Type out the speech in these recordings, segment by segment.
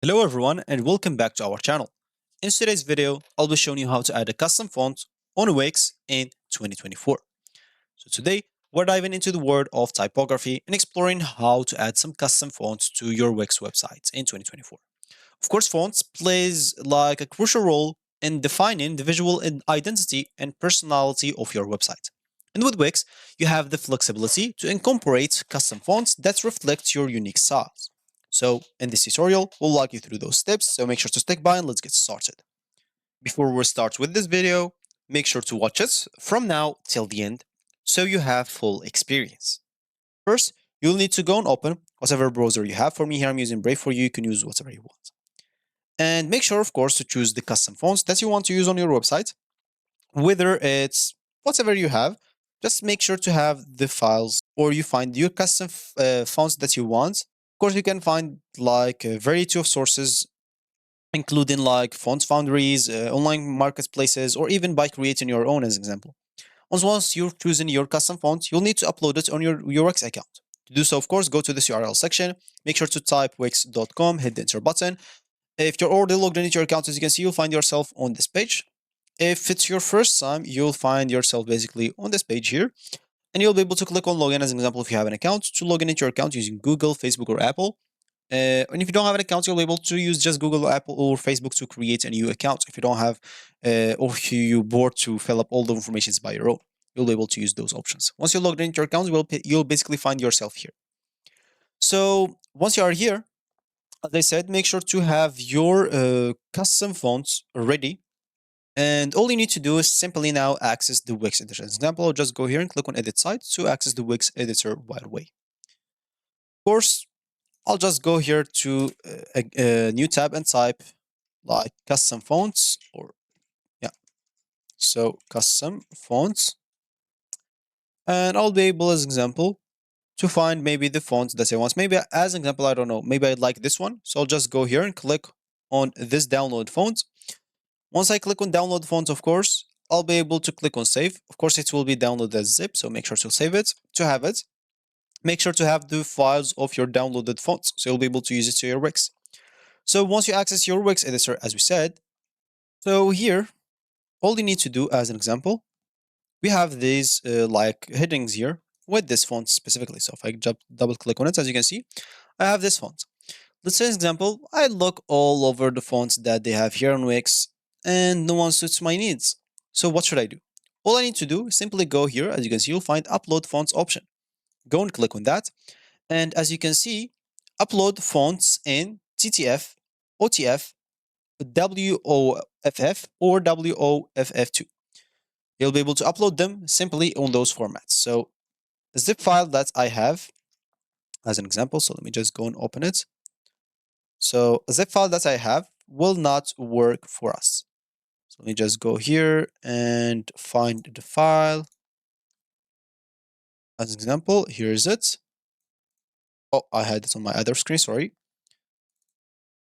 Hello everyone and welcome back to our channel. In today's video, I'll be showing you how to add a custom font on Wix in 2024. So today, we're diving into the world of typography and exploring how to add some custom fonts to your Wix website in 2024. Of course, fonts plays like a crucial role in defining the visual identity and personality of your website. And with Wix, you have the flexibility to incorporate custom fonts that reflect your unique styles. So in this tutorial, we'll walk you through those steps, so make sure to stick by and let's get started. Before we start with this video, make sure to watch it from now till the end so you have full experience. First, you'll need to go and open whatever browser you have. For me here, I'm using Brave. For you, you can use whatever you want. And make sure, of course, to choose the custom fonts that you want to use on your website, whether it's whatever you have. Just make sure to have the files or you find your custom fonts that you want. Of course, you can find like a variety of sources, including like font foundries, online marketplaces, or even by creating your own as an example. Once you're choosing your custom font, you'll need to upload it on your Wix account. To do so, of course, go to this URL section, make sure to type wix.com, hit the enter button. If you're already logged into your account, as you can see, you'll find yourself on this page. If it's your first time, you'll find yourself basically on this page here. And you'll be able to click on login as an example if you have an account to log in into your account using Google, Facebook, or Apple. And if you don't have an account, you'll be able to use just Google, Apple, or Facebook to create a new account. If you don't have, or if you're bored to fill up all the information by your own, you'll be able to use those options. Once you're logged into your account, you'll basically find yourself here. So once you are here, as I said, make sure to have your custom fonts ready. And all you need to do is simply now access the Wix editor. As an example, I'll just go here and click on edit site to access the Wix editor right away. Of course, I'll just go here to a new tab and type like custom fonts or yeah. So custom fonts. And I'll be able as example to find maybe the fonts that I want. Maybe as an example, I don't know, maybe I'd like this one. So I'll just go here and click on this download font. Once I click on download font, of course, I'll be able to click on save. Of course, it will be downloaded as zip, so make sure to save it. To have it, make sure to have the files of your downloaded fonts, so you'll be able to use it to your Wix. So once you access your Wix editor, as we said, so here, all you need to do as an example, we have these like headings here with this font specifically. So if I double click on it, as you can see, I have this font. Let's say, as an example, I look all over the fonts that they have here on Wix and no one suits my needs. So what should I do? All I need to do is simply go here. As you can see, you'll find upload fonts option. Go and click on that. And as you can see, upload fonts in TTF, OTF, WOFF, or WOFF2. You'll be able to upload them simply on those formats. So the zip file that I have as an example, so let me just go and open it. So a zip file that I have will not work for us. So let me just go here and find the file. As an example, here is it. Oh, I had it on my other screen, sorry.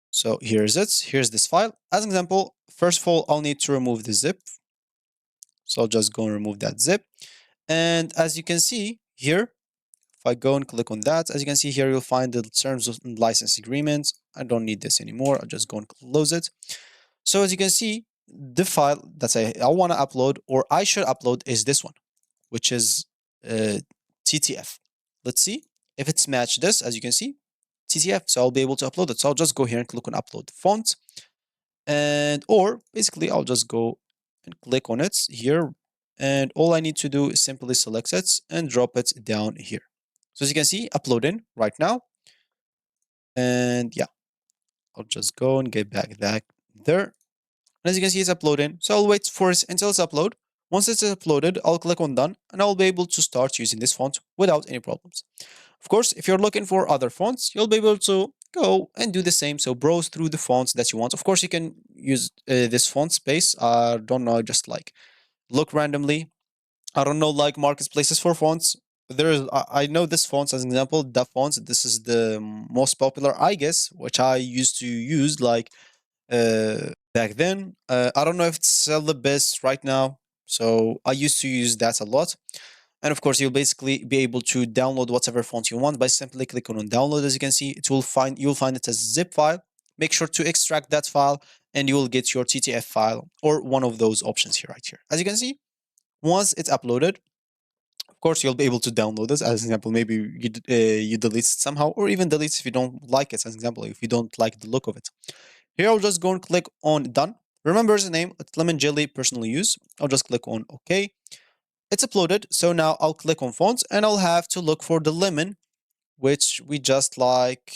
So here is it. Here's this file. As an example, first of all, I'll need to remove the zip. So I'll just go and remove that zip. And as you can see here, if I go and click on that, as you can see here, you'll find the terms of license agreement. I don't need this anymore. I'll just go and close it. So as you can see, the file that I want to upload or I should upload is this one, which is TTF. Let's see if it's matched this, as you can see, TTF. So I'll be able to upload it. So I'll just go here and click on upload font. And or basically I'll just go and click on it here. And all I need to do is simply select it and drop it down here. So as you can see, uploading right now. And yeah, I'll just go and get back that there. And as you can see, it's uploading. So I'll wait for it until it's upload. Once it's uploaded, I'll click on done and I'll be able to start using this font without any problems. Of course, if you're looking for other fonts, you'll be able to go and do the same. So browse through the fonts that you want. Of course, you can use this font space. I don't know, just like look randomly. I don't know, like marketplaces for fonts. I know this fonts as an example, the fonts. This is the most popular, I guess, which I used to use like back then. I don't know if it's still the best right now. So I used to use that a lot. And of course, you'll basically be able to download whatever font you want by simply clicking on download. As you can see, you'll find it as a zip file. make sure to extract that file and you will get your TTF file or one of those options here, right here. As you can see, once it's uploaded, of course, you'll be able to download this. As an example, maybe you delete it somehow, or even delete it if you don't like it. As an example, if you don't like the look of it. Here, I'll just go and click on Done. Remember the name, it's Lemon Jelly Personal Use. I'll just click on OK. It's uploaded. So now I'll click on Fonts and I'll have to look for the lemon, which we just download.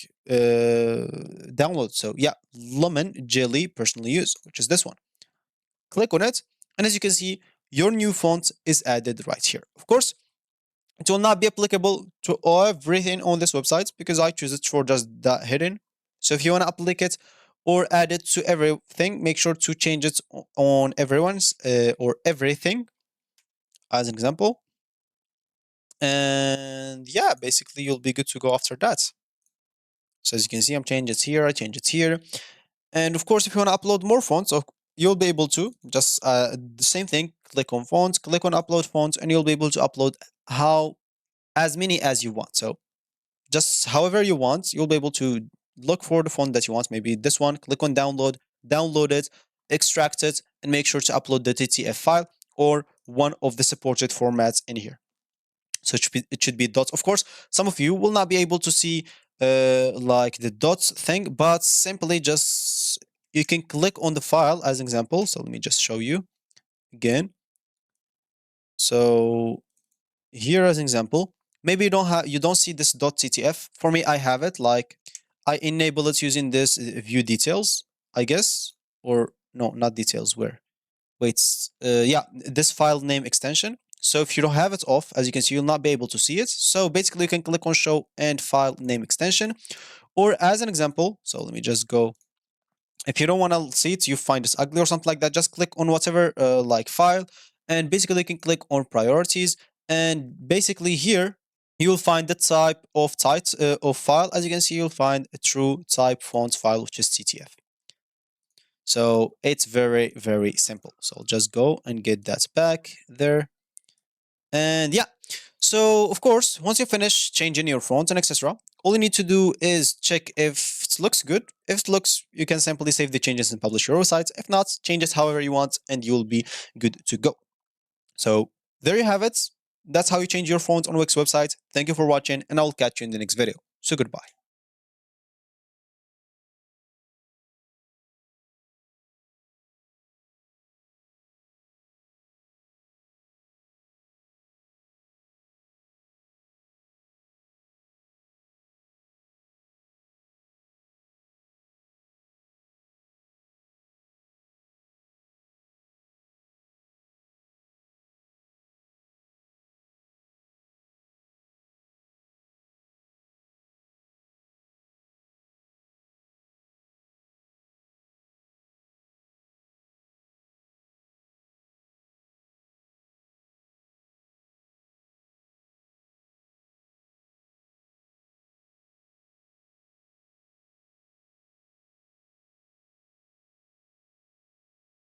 So yeah, Lemon Jelly Personal Use, which is this one. Click on it. And as you can see, your new font is added right here. Of course, it will not be applicable to everything on this website because I choose it for just that hidden. So if you want to apply it or add it to everything, make sure to change it on everyone's or everything as an example. And yeah, basically you'll be good to go after that. So as you can see, I'm changing it here, I change it here. And of course, if you want to upload more fonts, you'll be able to just the same thing, click on fonts, click on upload fonts, and you'll be able to upload as many as you want. So just however you want, you'll be able to look for the font that you want. Maybe this one, click on download, download it, extract it, and make sure to upload the TTF file or one of the supported formats in here. So it should be dots. Of course, some of you will not be able to see like the dots thing, but simply just you can click on the file as an example. So let me just show you again. So here as an example, maybe you don't see this .ttf. For me, I have it. Like I enable it using this view details, I guess, or no, not details. Where? Wait, yeah, this file name extension. So if you don't have it off, as you can see, you'll not be able to see it. So basically, you can click on show and file name extension, or as an example. So let me just go. If you don't want to see it, you find it's ugly or something like that, just click on whatever like file, and basically you can click on priorities, and basically here you will find the type of of file. As you can see, you'll find a true type font file, which is TTF. So it's very, very simple. So I'll just go and get that back there. And yeah, so of course, once you finish changing your font and etc., all you need to do is check if it looks good. If it looks, you can simply save the changes and publish your website. If not, change it however you want and you'll be good to go. So there you have it. That's how you change your font on Wix website. Thank you for watching and I'll catch you in the next video. So goodbye.